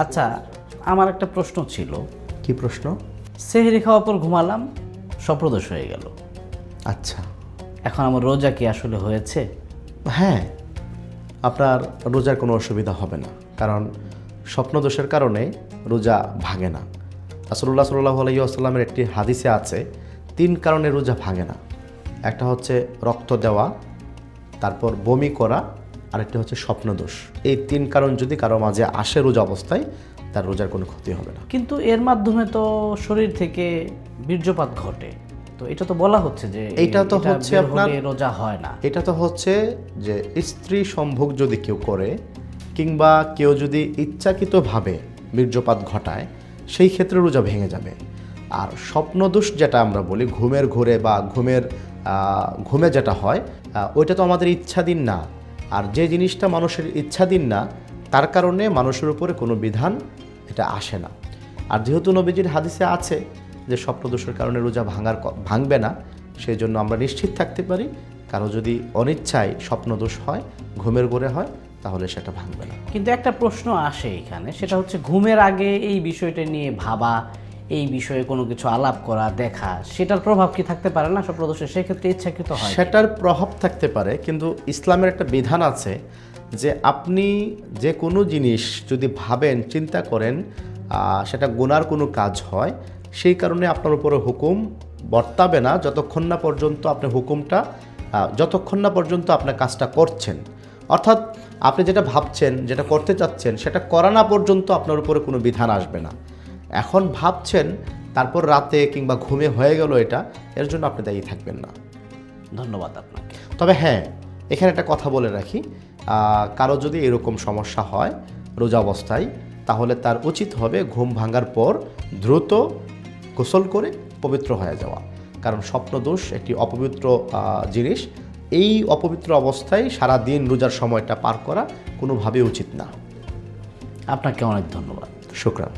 আচ্ছা, আমার একটা প্রশ্ন ছিল। কি প্রশ্ন? সেহরি খাওয়ার পর ঘুমালাম, স্বপ্নদোষ হয়ে গেল। আচ্ছা, এখন আমার রোজা কি আসলে হয়েছে? হ্যাঁ, আপনার রোজার কোনো অসুবিধা হবে না, কারণ স্বপ্নদোষের কারণে রোজা ভাঙে না। রাসূলুল্লাহ সাল্লাল্লাহু আলাইহি ওয়াসাল্লামের একটি হাদিসে আছে 3 কারণে রোজা ভাঙে না। একটা হচ্ছে রক্ত দেওয়া, তারপর বমি করা, আরেকটি হচ্ছে স্বপ্নদোষ। এই 3 কারণ যদি কারো মাঝে আসে রোজা অবস্থায়, তার রোজার কোনো ক্ষতি হবে না। কিন্তু এর মাধ্যমে তো শরীর থেকে বীর্যপাত ঘটে, তো এটা তো বলা হচ্ছে যে এইটা তো হচ্ছে বের আপনার হলে রোজা হয় না। এটা তো হচ্ছে যে স্ত্রী সম্ভোগ যদি কেউ করে কিংবা কেউ যদি ইচ্ছাকৃতভাবে বীর্যপাত ঘটায়, সেই ক্ষেত্রে রোজা ভেঙে যাবে। আর স্বপ্নদোষ যেটা আমরা বলি, ঘুমের ঘোরে বা ঘুমে যেটা হয়, ওইটা তো আমাদের ইচ্ছাধীন না। আর যে জিনিসটা মানুষের ইচ্ছাধীন না, তার কারণে মানুষের উপরে কোনো বিধান এটা আসে না। আর যেহেতু নবীজির হাদিসে আছে যে স্বপ্নদোষের কারণে রোজা ভাঙবে না, সেই জন্য আমরা নিশ্চিত থাকতে পারি কারো যদি অনিচ্ছায় স্বপ্নদোষ হয়, ঘুমের ঘোরে হয়, তাহলে সেটা ভাঙবে না। কিন্তু একটা প্রশ্ন আসে এখানে, সেটা হচ্ছে ঘুমের আগে এই বিষয়টা নিয়ে ভাবা, এই বিষয়ে কোনো কিছু আলাপ করা, দেখা, সেটার প্রভাব কি থাকতে পারে না স্বপ্নদোষের? সেক্ষেত্রে ইচ্ছাকৃত হয়? সেটার প্রভাব থাকতে পারে, কিন্তু ইসলামের একটা বিধান আছে যে আপনি যে কোনো জিনিস যদি ভাবেন, চিন্তা করেন, সেটা গুনার কোনো কাজ হয়, সেই কারণে আপনার উপরে হুকুম বর্তাবে না যতক্ষণ না পর্যন্ত আপনি যতক্ষণ না পর্যন্ত আপনার কাজটা করছেন। অর্থাৎ আপনি যেটা ভাবছেন, যেটা করতে চাচ্ছেন, সেটা করা না পর্যন্ত আপনার উপরে কোনো বিধান আসবে না। এখন ভাবছেন, তারপর রাতে কিংবা ঘুমে হয়ে গেল এটা, এর জন্য আপনি দায়ী থাকবেন না। ধন্যবাদ আপনাকে। তবে হ্যাঁ, এখানে একটা কথা বলে রাখি, কারো যদি এরকম সমস্যা হয় রোজা অবস্থায়, তাহলে তার উচিত হবে ঘুম ভাঙার পর দ্রুত গোসল করে পবিত্র হয়ে যাওয়া। কারণ স্বপ্নদোষ একটি অপবিত্র জিনিস। এই অপবিত্র অবস্থায় সারা দিন রোজার সময়টা পার করা কোনোভাবেই উচিত না। আপনাকে অনেক ধন্যবাদ। শুকরান।